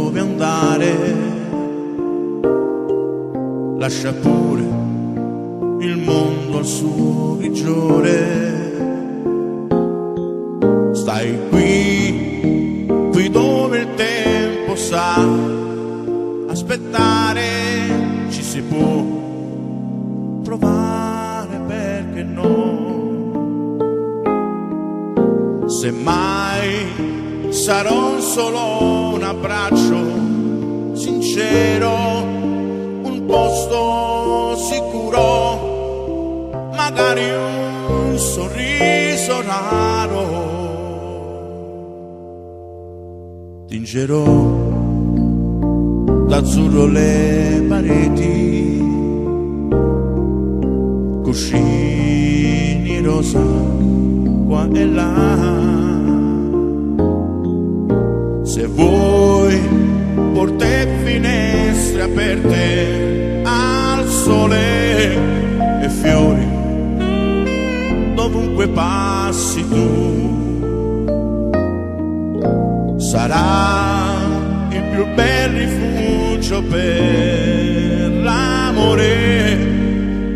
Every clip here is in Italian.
dove andare, lascia pure il mondo al suo grigiore. Stai qui dove il tempo sa aspettare, ci si può provare, perché no? Semmai sarò solo un abbraccio sincero, un posto sicuro, magari un sorriso raro. Tingerò d'azzurro le pareti, cuscini rosa qua e là. Se vuoi porte e finestre aperte al sole e fiori dovunque passi tu. Sarà il più bel rifugio per l'amore,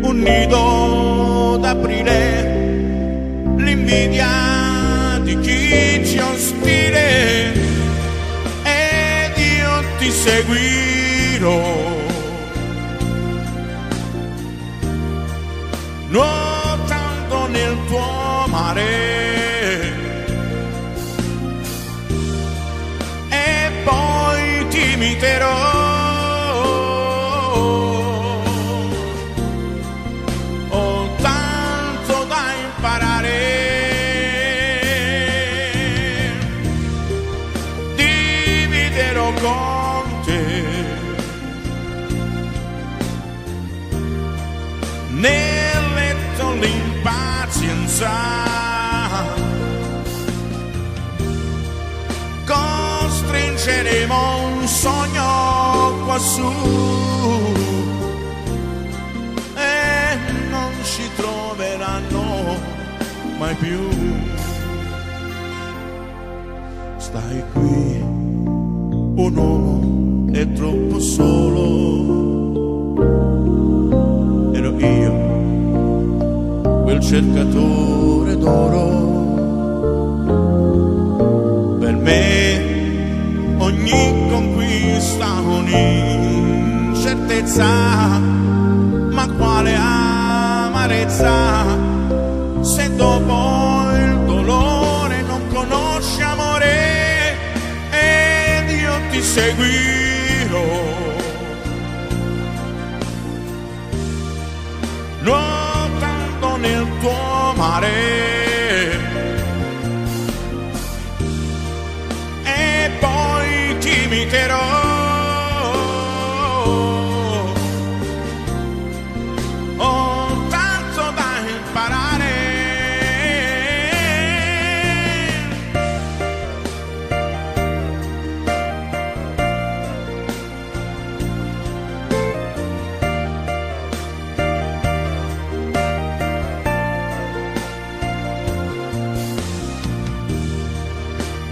un nido d'aprile, l'invidia di chi ci ostile, ed io ti seguirò, nuotando nel tuo mare. Imiterò, ho tanto da imparare, dividerò con te nel letto l'impazienza, costringeremo un sogno quassù e non ci troveranno mai più. Stai qui, un uomo è troppo solo, ero io, quel cercatore d'oro. Per me ogni conquista un'incertezza, ma quale amarezza se dopo il dolore non conosci amore, ed io ti seguirò, nuotando nel tuo mare. Imiterò, ho tanto da imparare,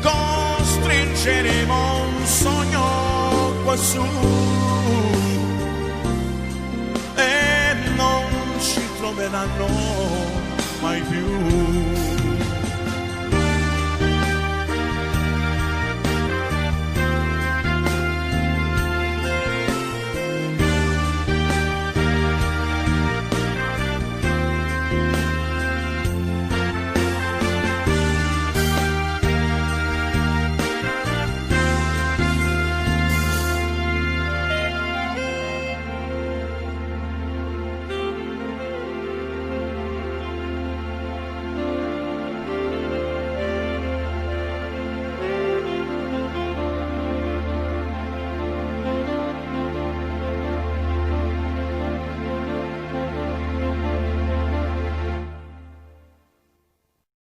costringeremo un sogno quassù e non ci troveranno mai più.